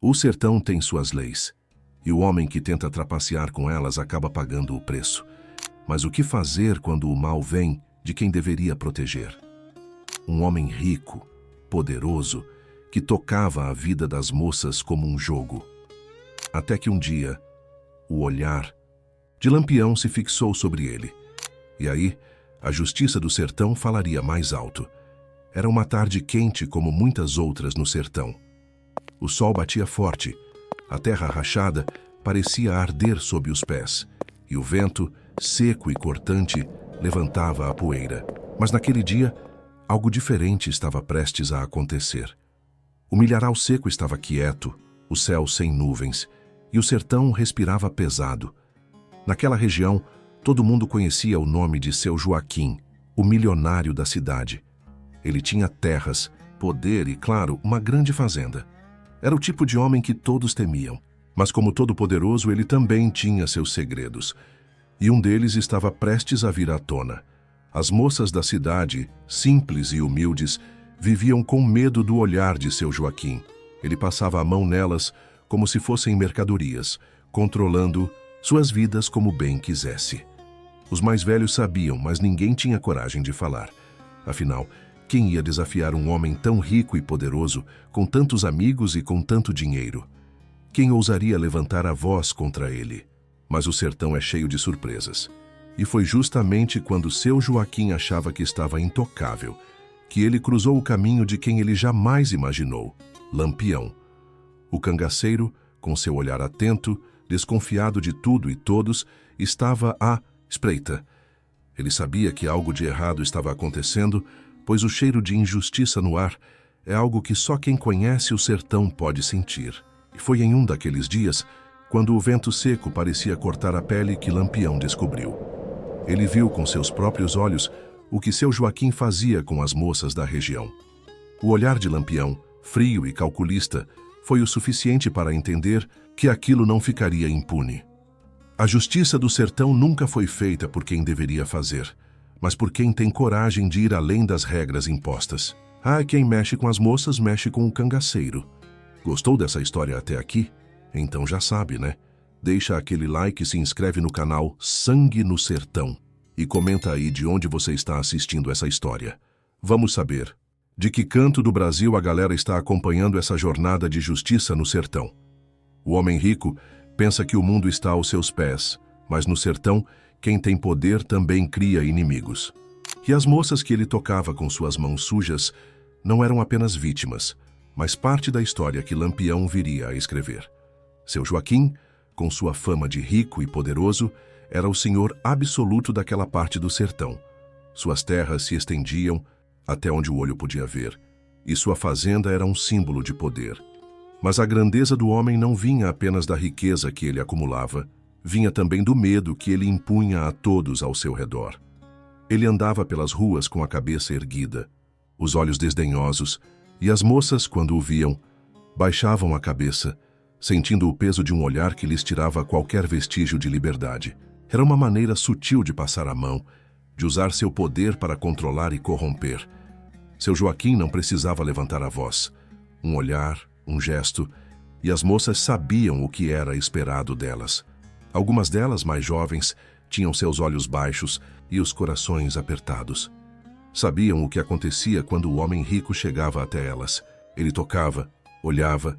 O sertão tem suas leis, e o homem que tenta trapacear com elas acaba pagando o preço. Mas o que fazer quando o mal vem de quem deveria proteger? Um homem rico, poderoso, que tocava a vida das moças como um jogo. Até que um dia, o olhar de Lampião se fixou sobre ele. E aí, a justiça do sertão falaria mais alto. Era uma tarde quente como muitas outras no sertão. O sol batia forte, a terra rachada parecia arder sob os pés, e o vento, seco e cortante, levantava a poeira. Mas naquele dia, algo diferente estava prestes a acontecer. O milharal seco estava quieto, o céu sem nuvens, e o sertão respirava pesado. Naquela região, todo mundo conhecia o nome de Seu Joaquim, o milionário da cidade. Ele tinha terras, poder e, claro, uma grande fazenda. Era o tipo de homem que todos temiam. Mas como todo-poderoso, ele também tinha seus segredos. E um deles estava prestes a vir à tona. As moças da cidade, simples e humildes, viviam com medo do olhar de Seu Joaquim. Ele passava a mão nelas como se fossem mercadorias, controlando suas vidas como bem quisesse. Os mais velhos sabiam, mas ninguém tinha coragem de falar. Afinal, quem ia desafiar um homem tão rico e poderoso, com tantos amigos e com tanto dinheiro? Quem ousaria levantar a voz contra ele? Mas o sertão é cheio de surpresas. E foi justamente quando Seu Joaquim achava que estava intocável, que ele cruzou o caminho de quem ele jamais imaginou, Lampião. O cangaceiro, com seu olhar atento, desconfiado de tudo e todos, estava à espreita. Ele sabia que algo de errado estava acontecendo, pois o cheiro de injustiça no ar é algo que só quem conhece o sertão pode sentir. E foi em um daqueles dias, quando o vento seco parecia cortar a pele, que Lampião descobriu. Ele viu com seus próprios olhos o que Seu Joaquim fazia com as moças da região. O olhar de Lampião, frio e calculista, foi o suficiente para entender que aquilo não ficaria impune. A justiça do sertão nunca foi feita por quem deveria fazer, mas por quem tem coragem de ir além das regras impostas. Quem mexe com as moças mexe com o cangaceiro. Gostou dessa história até aqui? Então já sabe, né? Deixa aquele like e se inscreve no canal Sangue no Sertão. E comenta aí de onde você está assistindo essa história. Vamos saber de que canto do Brasil a galera está acompanhando essa jornada de justiça no sertão. O homem rico pensa que o mundo está aos seus pés, mas no sertão, quem tem poder também cria inimigos. E as moças que ele tocava com suas mãos sujas não eram apenas vítimas, mas parte da história que Lampião viria a escrever. Seu Joaquim, com sua fama de rico e poderoso, era o senhor absoluto daquela parte do sertão. Suas terras se estendiam até onde o olho podia ver, e sua fazenda era um símbolo de poder. Mas a grandeza do homem não vinha apenas da riqueza que ele acumulava, vinha também do medo que ele impunha a todos ao seu redor. Ele andava pelas ruas com a cabeça erguida, os olhos desdenhosos, e as moças, quando o viam, baixavam a cabeça, sentindo o peso de um olhar que lhes tirava qualquer vestígio de liberdade. Era uma maneira sutil de passar a mão, de usar seu poder para controlar e corromper. Seu Joaquim não precisava levantar a voz. Um olhar, um gesto, e as moças sabiam o que era esperado delas. Algumas delas, mais jovens, tinham seus olhos baixos e os corações apertados. Sabiam o que acontecia quando o homem rico chegava até elas. Ele tocava, olhava,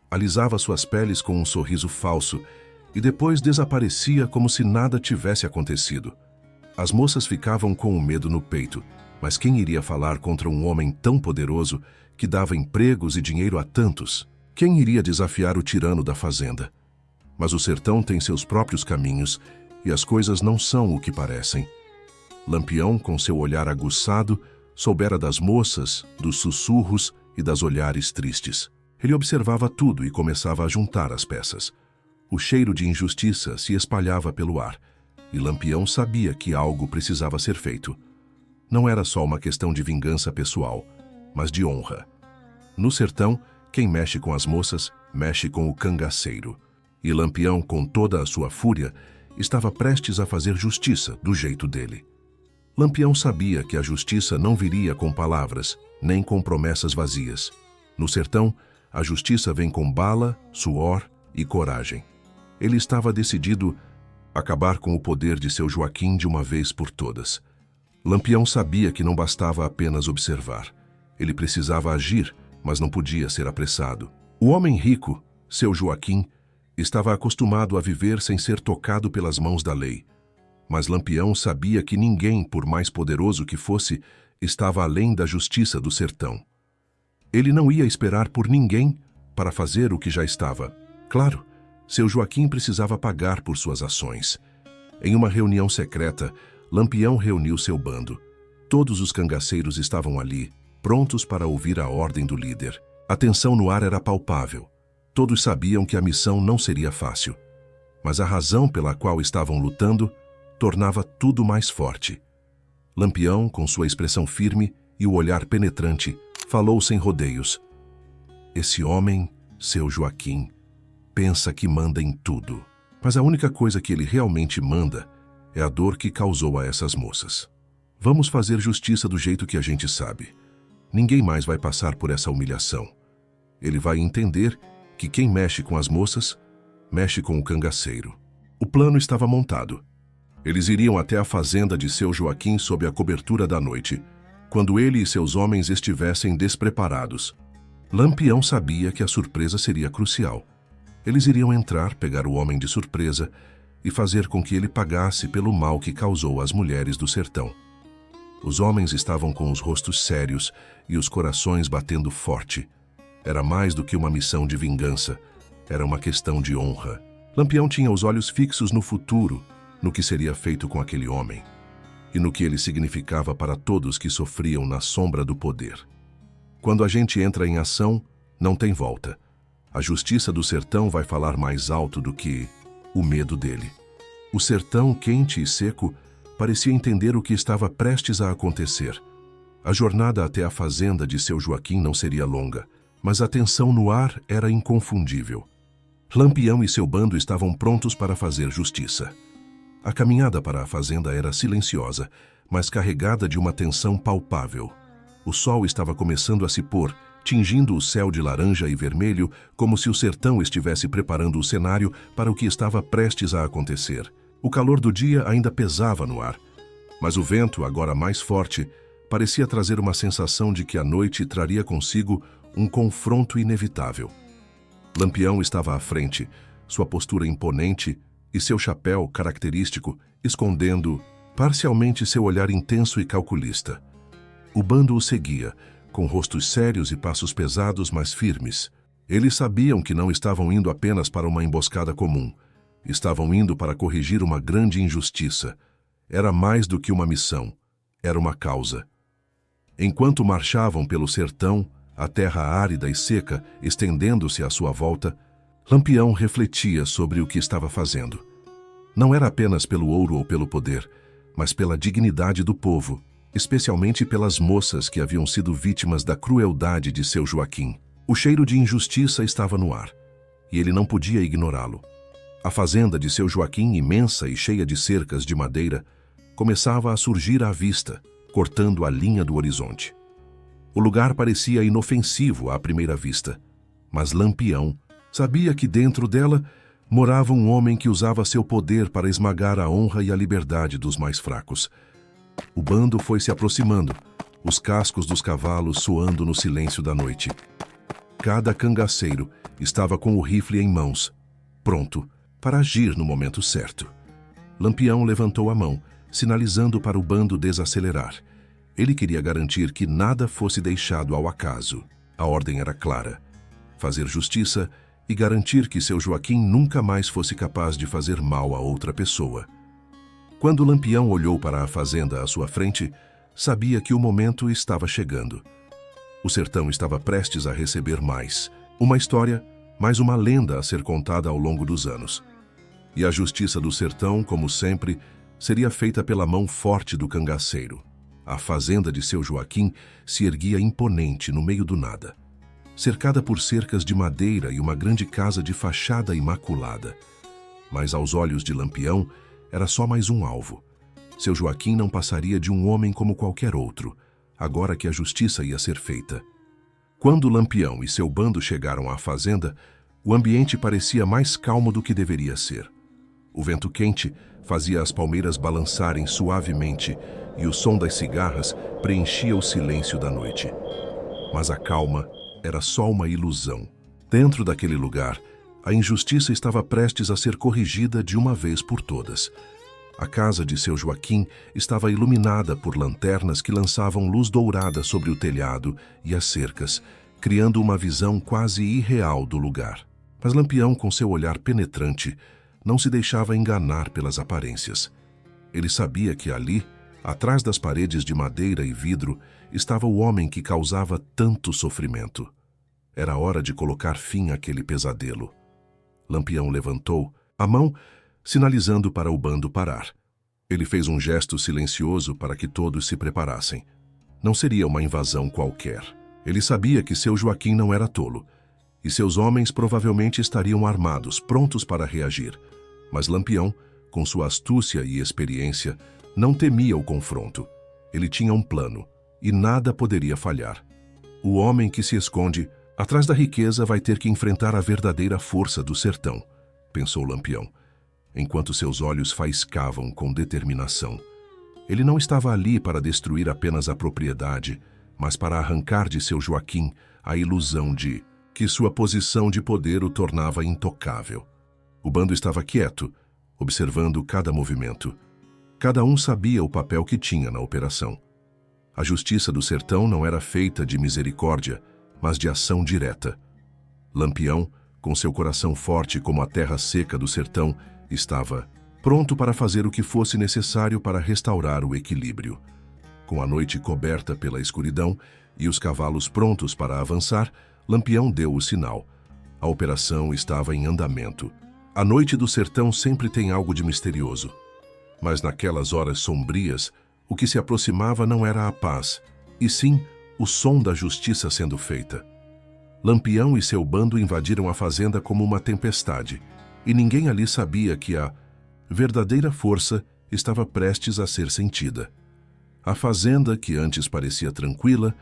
alisava suas peles com um sorriso falso e depois desaparecia como se nada tivesse acontecido. As moças ficavam com o medo no peito, mas quem iria falar contra um homem tão poderoso que dava empregos e dinheiro a tantos? Quem iria desafiar o tirano da fazenda? Mas o sertão tem seus próprios caminhos e as coisas não são o que parecem. Lampião, com seu olhar aguçado, soubera das moças, dos sussurros e das olhares tristes. Ele observava tudo e começava a juntar as peças. O cheiro de injustiça se espalhava pelo ar, e Lampião sabia que algo precisava ser feito. Não era só uma questão de vingança pessoal, mas de honra. No sertão, quem mexe com as moças, mexe com o cangaceiro. E Lampião, com toda a sua fúria, estava prestes a fazer justiça do jeito dele. Lampião sabia que a justiça não viria com palavras, nem com promessas vazias. No sertão, a justiça vem com bala, suor e coragem. Ele estava decidido a acabar com o poder de seu Joaquim de uma vez por todas. Lampião sabia que não bastava apenas observar. Ele precisava agir, mas não podia ser apressado. O homem rico, seu Joaquim, estava acostumado a viver sem ser tocado pelas mãos da lei. Mas Lampião sabia que ninguém, por mais poderoso que fosse, estava além da justiça do sertão. Ele não ia esperar por ninguém para fazer o que já estava. Claro, seu Joaquim precisava pagar por suas ações. Em uma reunião secreta, Lampião reuniu seu bando. Todos os cangaceiros estavam ali, prontos para ouvir a ordem do líder. A tensão no ar era palpável. Todos sabiam que a missão não seria fácil. Mas a razão pela qual estavam lutando tornava tudo mais forte. Lampião, com sua expressão firme e o olhar penetrante, falou sem rodeios. Esse homem, seu Joaquim, pensa que manda em tudo. Mas a única coisa que ele realmente manda é a dor que causou a essas moças. Vamos fazer justiça do jeito que a gente sabe. Ninguém mais vai passar por essa humilhação. Ele vai entender que quem mexe com as moças, mexe com o cangaceiro. O plano estava montado. Eles iriam até a fazenda de seu Joaquim sob a cobertura da noite, quando ele e seus homens estivessem despreparados. Lampião sabia que a surpresa seria crucial. Eles iriam entrar, pegar o homem de surpresa e fazer com que ele pagasse pelo mal que causou às mulheres do sertão. Os homens estavam com os rostos sérios e os corações batendo forte. Era mais do que uma missão de vingança, era uma questão de honra. Lampião tinha os olhos fixos no futuro, no que seria feito com aquele homem, e no que ele significava para todos que sofriam na sombra do poder. Quando a gente entra em ação, não tem volta. A justiça do sertão vai falar mais alto do que o medo dele. O sertão, quente e seco, parecia entender o que estava prestes a acontecer. A jornada até a fazenda de seu Joaquim não seria longa, mas a tensão no ar era inconfundível. Lampião e seu bando estavam prontos para fazer justiça. A caminhada para a fazenda era silenciosa, mas carregada de uma tensão palpável. O sol estava começando a se pôr, tingindo o céu de laranja e vermelho, como se o sertão estivesse preparando o cenário para o que estava prestes a acontecer. O calor do dia ainda pesava no ar, mas o vento, agora mais forte, parecia trazer uma sensação de que a noite traria consigo um confronto inevitável. Lampião estava à frente, sua postura imponente e seu chapéu característico escondendo parcialmente seu olhar intenso e calculista. O bando o seguia, com rostos sérios e passos pesados, mas firmes. Eles sabiam que não estavam indo apenas para uma emboscada comum. Estavam indo para corrigir uma grande injustiça. Era mais do que uma missão, era uma causa. Enquanto marchavam pelo sertão, a terra árida e seca estendendo-se à sua volta, Lampião refletia sobre o que estava fazendo. Não era apenas pelo ouro ou pelo poder, mas pela dignidade do povo, especialmente pelas moças que haviam sido vítimas da crueldade de seu Joaquim. O cheiro de injustiça estava no ar, e ele não podia ignorá-lo. A fazenda de seu Joaquim, imensa e cheia de cercas de madeira, começava a surgir à vista, cortando a linha do horizonte. O lugar parecia inofensivo à primeira vista, mas Lampião sabia que dentro dela morava um homem que usava seu poder para esmagar a honra e a liberdade dos mais fracos. O bando foi se aproximando, os cascos dos cavalos soando no silêncio da noite. Cada cangaceiro estava com o rifle em mãos, pronto para agir no momento certo. Lampião levantou a mão, sinalizando para o bando desacelerar. Ele queria garantir que nada fosse deixado ao acaso. A ordem era clara: fazer justiça e garantir que seu Joaquim nunca mais fosse capaz de fazer mal a outra pessoa. Quando Lampião olhou para a fazenda à sua frente, sabia que o momento estava chegando. O sertão estava prestes a receber mais uma história, mais uma lenda a ser contada ao longo dos anos. E a justiça do sertão, como sempre, seria feita pela mão forte do cangaceiro. A fazenda de seu Joaquim se erguia imponente no meio do nada, cercada por cercas de madeira e uma grande casa de fachada imaculada. Mas aos olhos de Lampião, era só mais um alvo. Seu Joaquim não passaria de um homem como qualquer outro, agora que a justiça ia ser feita. Quando Lampião e seu bando chegaram à fazenda, o ambiente parecia mais calmo do que deveria ser. O vento quente fazia as palmeiras balançarem suavemente e o som das cigarras preenchia o silêncio da noite. Mas a calma era só uma ilusão. Dentro daquele lugar, a injustiça estava prestes a ser corrigida de uma vez por todas. A casa de seu Joaquim estava iluminada por lanternas que lançavam luz dourada sobre o telhado e as cercas, criando uma visão quase irreal do lugar. Mas Lampião, com seu olhar penetrante, não se deixava enganar pelas aparências. Ele sabia que ali, atrás das paredes de madeira e vidro, estava o homem que causava tanto sofrimento. Era hora de colocar fim àquele pesadelo. Lampião levantou a mão, sinalizando para o bando parar. Ele fez um gesto silencioso para que todos se preparassem. Não seria uma invasão qualquer. Ele sabia que seu Joaquim não era tolo, e seus homens provavelmente estariam armados, prontos para reagir. Mas Lampião, com sua astúcia e experiência, não temia o confronto. Ele tinha um plano, e nada poderia falhar. O homem que se esconde atrás da riqueza vai ter que enfrentar a verdadeira força do sertão, pensou Lampião, enquanto seus olhos faiscavam com determinação. Ele não estava ali para destruir apenas a propriedade, mas para arrancar de seu Joaquim a ilusão de que sua posição de poder o tornava intocável. O bando estava quieto, observando cada movimento. Cada um sabia o papel que tinha na operação. A justiça do sertão não era feita de misericórdia, mas de ação direta. Lampião, com seu coração forte como a terra seca do sertão, estava pronto para fazer o que fosse necessário para restaurar o equilíbrio. Com a noite coberta pela escuridão e os cavalos prontos para avançar, Lampião deu o sinal. A operação estava em andamento. A noite do sertão sempre tem algo de misterioso. Mas naquelas horas sombrias, o que se aproximava não era a paz, e sim o som da justiça sendo feita. Lampião e seu bando invadiram a fazenda como uma tempestade, e ninguém ali sabia que a verdadeira força estava prestes a ser sentida. A fazenda, que antes parecia tranquila,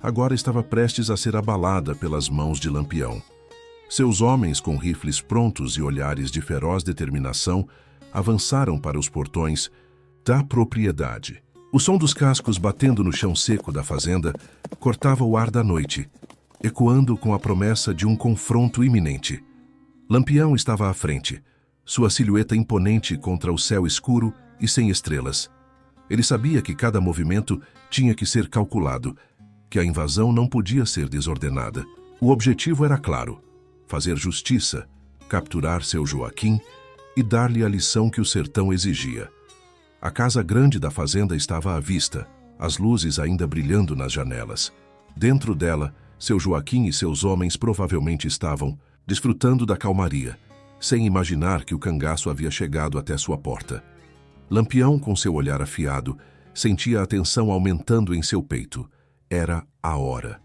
agora estava prestes a ser abalada pelas mãos de Lampião. Seus homens, com rifles prontos e olhares de feroz determinação, avançaram para os portões da propriedade. O som dos cascos batendo no chão seco da fazenda cortava o ar da noite, ecoando com a promessa de um confronto iminente. Lampião estava à frente, sua silhueta imponente contra o céu escuro e sem estrelas. Ele sabia que cada movimento tinha que ser calculado, que a invasão não podia ser desordenada. O objetivo era claro: fazer justiça, capturar seu Joaquim e dar-lhe a lição que o sertão exigia. A casa grande da fazenda estava à vista, as luzes ainda brilhando nas janelas. Dentro dela, seu Joaquim e seus homens provavelmente estavam desfrutando da calmaria, sem imaginar que o cangaço havia chegado até sua porta. Lampião, com seu olhar afiado, sentia a tensão aumentando em seu peito. Era a hora.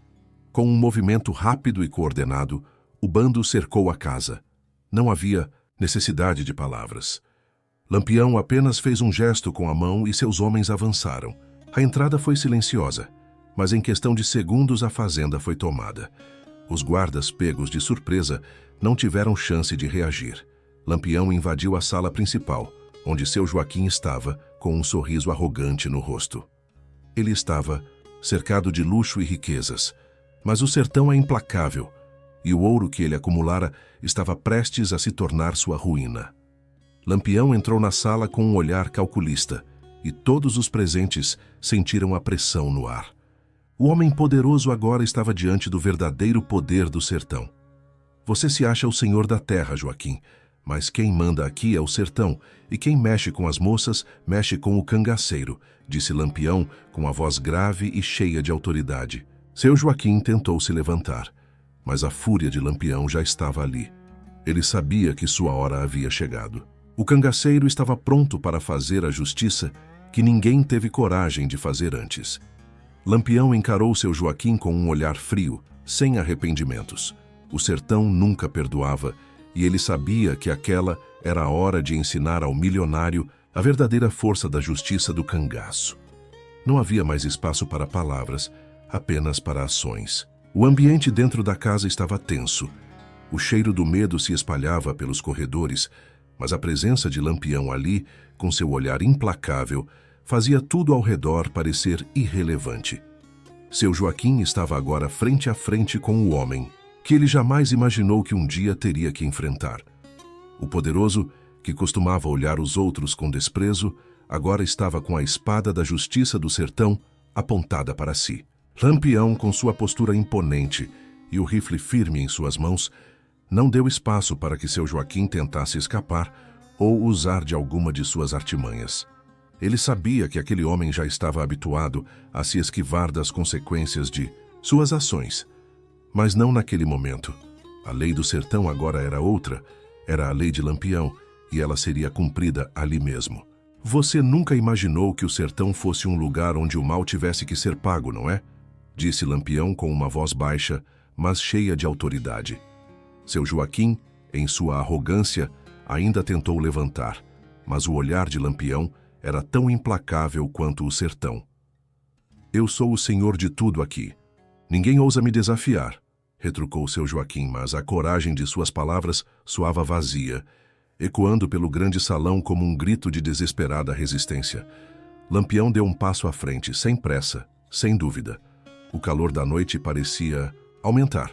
Com um movimento rápido e coordenado, o bando cercou a casa. Não havia necessidade de palavras. Lampião apenas fez um gesto com a mão e seus homens avançaram. A entrada foi silenciosa, mas em questão de segundos a fazenda foi tomada. Os guardas, pegos de surpresa, não tiveram chance de reagir. Lampião invadiu a sala principal, onde seu Joaquim estava, com um sorriso arrogante no rosto. Ele estava cercado de luxo e riquezas, mas o sertão é implacável, e o ouro que ele acumulara estava prestes a se tornar sua ruína. Lampião entrou na sala com um olhar calculista, e todos os presentes sentiram a pressão no ar. O homem poderoso agora estava diante do verdadeiro poder do sertão. Você se acha o senhor da terra, Joaquim, mas quem manda aqui é o sertão, e quem mexe com as moças, mexe com o cangaceiro, disse Lampião com a voz grave e cheia de autoridade. Seu Joaquim tentou se levantar, mas a fúria de Lampião já estava ali. Ele sabia que sua hora havia chegado. O cangaceiro estava pronto para fazer a justiça que ninguém teve coragem de fazer antes. Lampião encarou seu Joaquim com um olhar frio, sem arrependimentos. O sertão nunca perdoava, e ele sabia que aquela era a hora de ensinar ao milionário a verdadeira força da justiça do cangaço. Não havia mais espaço para palavras, apenas para ações. O ambiente dentro da casa estava tenso. O cheiro do medo se espalhava pelos corredores, mas a presença de Lampião ali, com seu olhar implacável, fazia tudo ao redor parecer irrelevante. Seu Joaquim estava agora frente a frente com o homem que ele jamais imaginou que um dia teria que enfrentar. O poderoso, que costumava olhar os outros com desprezo, agora estava com a espada da justiça do sertão apontada para si. Lampião, com sua postura imponente e o rifle firme em suas mãos, não deu espaço para que seu Joaquim tentasse escapar ou usar de alguma de suas artimanhas. Ele sabia que aquele homem já estava habituado a se esquivar das consequências de suas ações, mas não naquele momento. A lei do sertão agora era outra, era a lei de Lampião, e ela seria cumprida ali mesmo. Você nunca imaginou que o sertão fosse um lugar onde o mal tivesse que ser pago, não é? Disse Lampião com uma voz baixa, mas cheia de autoridade. Seu Joaquim, em sua arrogância, ainda tentou levantar, mas o olhar de Lampião era tão implacável quanto o sertão. Eu sou o senhor de tudo aqui. Ninguém ousa me desafiar, retrucou seu Joaquim, mas a coragem de suas palavras soava vazia, ecoando pelo grande salão como um grito de desesperada resistência. Lampião deu um passo à frente, sem pressa, sem dúvida. O calor da noite parecia aumentar,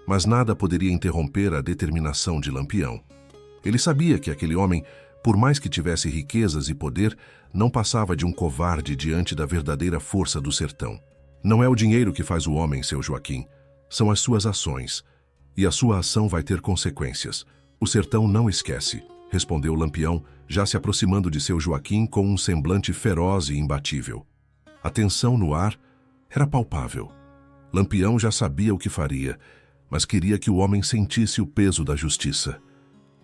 mas nada poderia interromper a determinação de Lampião. Ele sabia que aquele homem, por mais que tivesse riquezas e poder, não passava de um covarde diante da verdadeira força do sertão. Não é o dinheiro que faz o homem, seu Joaquim. São as suas ações. E a sua ação vai ter consequências. O sertão não esquece, respondeu Lampião, já se aproximando de seu Joaquim com um semblante feroz e imbatível. A tensão no ar era palpável. Lampião já sabia o que faria, mas queria que o homem sentisse o peso da justiça.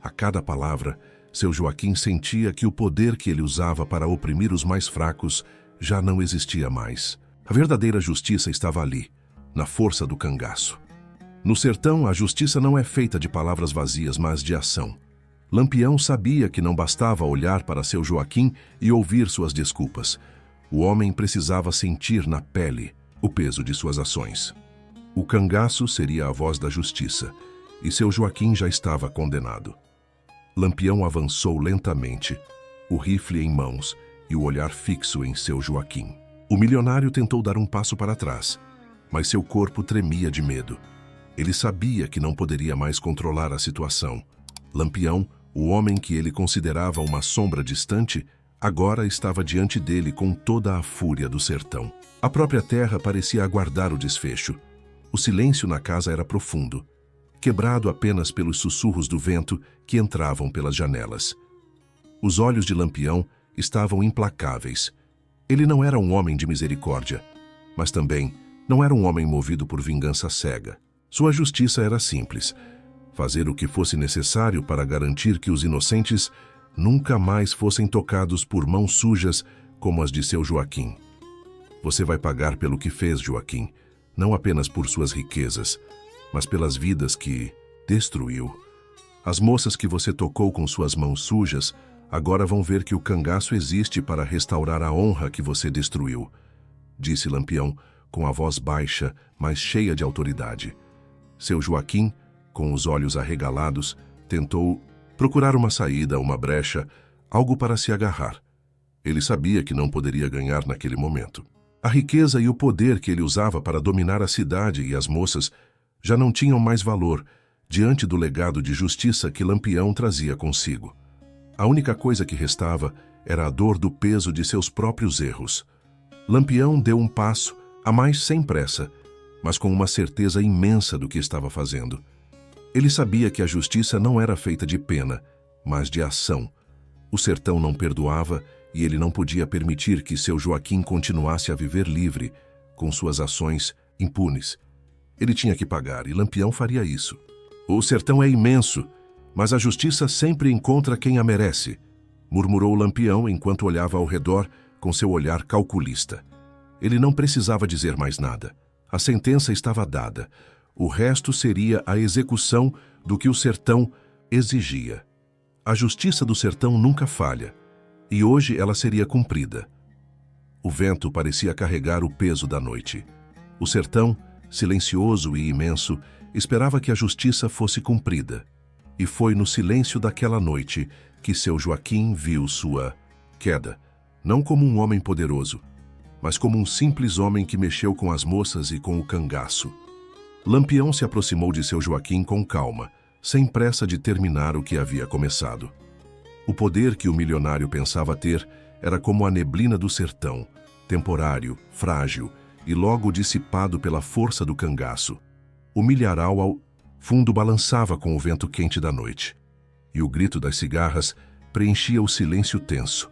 A cada palavra, seu Joaquim sentia que o poder que ele usava para oprimir os mais fracos já não existia mais. A verdadeira justiça estava ali, na força do cangaço. No sertão, a justiça não é feita de palavras vazias, mas de ação. Lampião sabia que não bastava olhar para seu Joaquim e ouvir suas desculpas. O homem precisava sentir na pele o peso de suas ações. O cangaço seria a voz da justiça, e seu Joaquim já estava condenado. Lampião avançou lentamente, o rifle em mãos e o olhar fixo em seu Joaquim. O milionário tentou dar um passo para trás, mas seu corpo tremia de medo. Ele sabia que não poderia mais controlar a situação. Lampião, o homem que ele considerava uma sombra distante, agora estava diante dele com toda a fúria do sertão. A própria terra parecia aguardar o desfecho. O silêncio na casa era profundo, quebrado apenas pelos sussurros do vento que entravam pelas janelas. Os olhos de Lampião estavam implacáveis. Ele não era um homem de misericórdia, mas também não era um homem movido por vingança cega. Sua justiça era simples: fazer o que fosse necessário para garantir que os inocentes nunca mais fossem tocados por mãos sujas como as de seu Joaquim. Você vai pagar pelo que fez, Joaquim, não apenas por suas riquezas, mas pelas vidas que destruiu. As moças que você tocou com suas mãos sujas agora vão ver que o cangaço existe para restaurar a honra que você destruiu, disse Lampião com a voz baixa, mas cheia de autoridade. Seu Joaquim, com os olhos arregalados, tentou procurar uma saída, uma brecha, algo para se agarrar. Ele sabia que não poderia ganhar naquele momento. A riqueza e o poder que ele usava para dominar a cidade e as moças já não tinham mais valor diante do legado de justiça que Lampião trazia consigo. A única coisa que restava era a dor do peso de seus próprios erros. Lampião deu um passo, a mais sem pressa, mas com uma certeza imensa do que estava fazendo. Ele sabia que a justiça não era feita de pena, mas de ação. O sertão não perdoava e ele não podia permitir que seu Joaquim continuasse a viver livre, com suas ações impunes. Ele tinha que pagar e Lampião faria isso. O sertão é imenso, mas a justiça sempre encontra quem a merece, murmurou Lampião enquanto olhava ao redor com seu olhar calculista. Ele não precisava dizer mais nada. A sentença estava dada. O resto seria a execução do que o sertão exigia. A justiça do sertão nunca falha, e hoje ela seria cumprida. O vento parecia carregar o peso da noite. O sertão, silencioso e imenso, esperava que a justiça fosse cumprida. E foi no silêncio daquela noite que seu Joaquim viu sua queda, não como um homem poderoso, mas como um simples homem que mexeu com as moças e com o cangaço. Lampião se aproximou de seu Joaquim com calma, sem pressa de terminar o que havia começado. O poder que o milionário pensava ter era como a neblina do sertão, temporário, frágil e logo dissipado pela força do cangaço. O milharal ao fundo balançava com o vento quente da noite, e o grito das cigarras preenchia o silêncio tenso,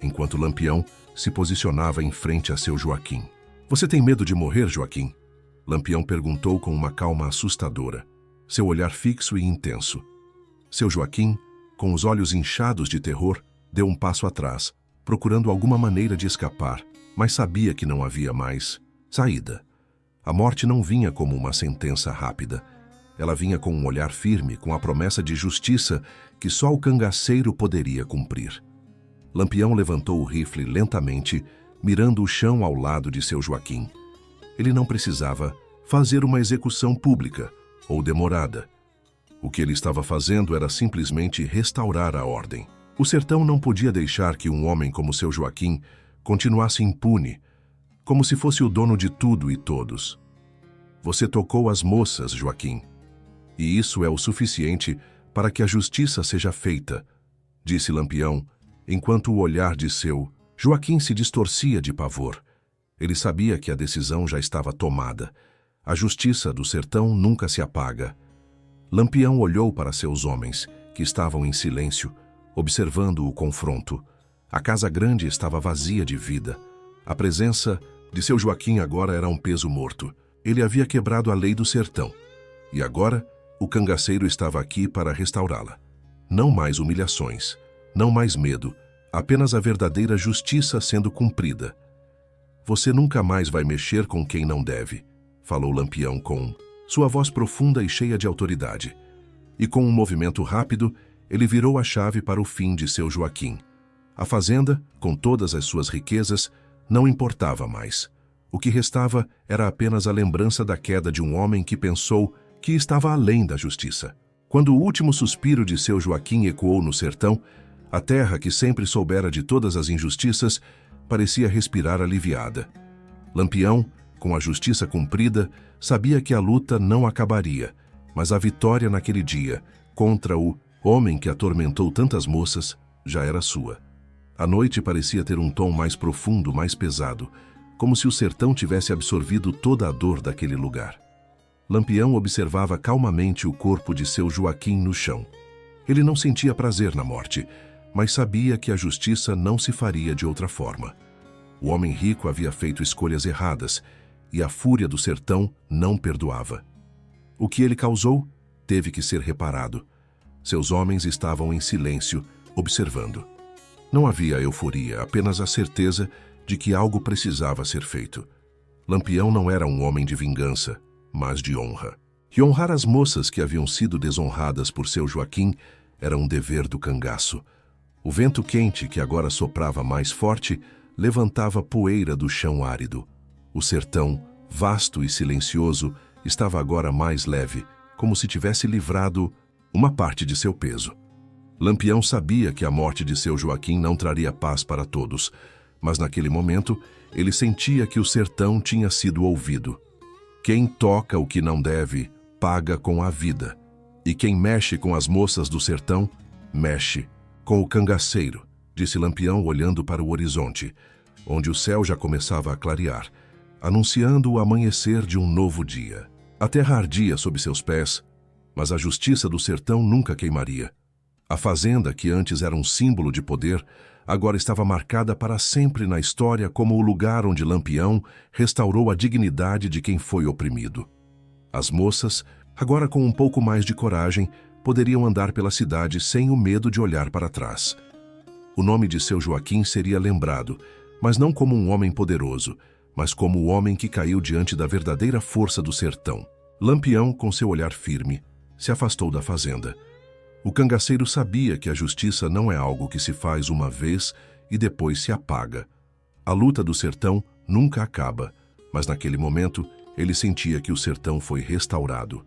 enquanto Lampião se posicionava em frente a seu Joaquim. "Você tem medo de morrer, Joaquim?" Lampião perguntou com uma calma assustadora, seu olhar fixo e intenso. Seu Joaquim, com os olhos inchados de terror, deu um passo atrás, procurando alguma maneira de escapar, mas sabia que não havia mais saída. A morte não vinha como uma sentença rápida. Ela vinha com um olhar firme, com a promessa de justiça que só o cangaceiro poderia cumprir. Lampião levantou o rifle lentamente, mirando o chão ao lado de seu Joaquim. Ele não precisava fazer uma execução pública ou demorada. O que ele estava fazendo era simplesmente restaurar a ordem. O sertão não podia deixar que um homem como seu Joaquim continuasse impune, como se fosse o dono de tudo e todos. "Você tocou as moças, Joaquim, e isso é o suficiente para que a justiça seja feita", disse Lampião, enquanto o olhar de seu Joaquim se distorcia de pavor. Ele sabia que a decisão já estava tomada. A justiça do sertão nunca se apaga. Lampião olhou para seus homens, que estavam em silêncio, observando o confronto. A casa grande estava vazia de vida. A presença de seu Joaquim agora era um peso morto. Ele havia quebrado a lei do sertão. E agora, o cangaceiro estava aqui para restaurá-la. Não mais humilhações, não mais medo, apenas a verdadeira justiça sendo cumprida. "Você nunca mais vai mexer com quem não deve", falou Lampião com sua voz profunda e cheia de autoridade. E com um movimento rápido, ele virou a chave para o fim de seu Joaquim. A fazenda, com todas as suas riquezas, não importava mais. O que restava era apenas a lembrança da queda de um homem que pensou que estava além da justiça. Quando o último suspiro de seu Joaquim ecoou no sertão, a terra, que sempre soubera de todas as injustiças, parecia respirar aliviada. Lampião, com a justiça cumprida, sabia que a luta não acabaria, mas a vitória naquele dia, contra o homem que atormentou tantas moças, já era sua. A noite parecia ter um tom mais profundo, mais pesado, como se o sertão tivesse absorvido toda a dor daquele lugar. Lampião observava calmamente o corpo de seu Joaquim no chão. Ele não sentia prazer na morte, mas sabia que a justiça não se faria de outra forma. O homem rico havia feito escolhas erradas, e a fúria do sertão não perdoava. O que ele causou teve que ser reparado. Seus homens estavam em silêncio, observando. Não havia euforia, apenas a certeza de que algo precisava ser feito. Lampião não era um homem de vingança, mas de honra. E honrar as moças que haviam sido desonradas por seu Joaquim era um dever do cangaço. O vento quente, que agora soprava mais forte, levantava poeira do chão árido. O sertão, vasto e silencioso, estava agora mais leve, como se tivesse livrado uma parte de seu peso. Lampião sabia que a morte de seu Joaquim não traria paz para todos, mas naquele momento ele sentia que o sertão tinha sido ouvido. Quem toca o que não deve, paga com a vida. E quem mexe com as moças do sertão, mexe com o cangaceiro, disse Lampião olhando para o horizonte, onde o céu já começava a clarear, anunciando o amanhecer de um novo dia. A terra ardia sob seus pés, mas a justiça do sertão nunca queimaria. A fazenda, que antes era um símbolo de poder, agora estava marcada para sempre na história como o lugar onde Lampião restaurou a dignidade de quem foi oprimido. As moças, agora com um pouco mais de coragem, poderiam andar pela cidade sem o medo de olhar para trás. O nome de seu Joaquim seria lembrado, mas não como um homem poderoso, mas como o homem que caiu diante da verdadeira força do sertão. Lampião, com seu olhar firme, se afastou da fazenda. O cangaceiro sabia que a justiça não é algo que se faz uma vez e depois se apaga. A luta do sertão nunca acaba, mas naquele momento Ele sentia que o sertão foi restaurado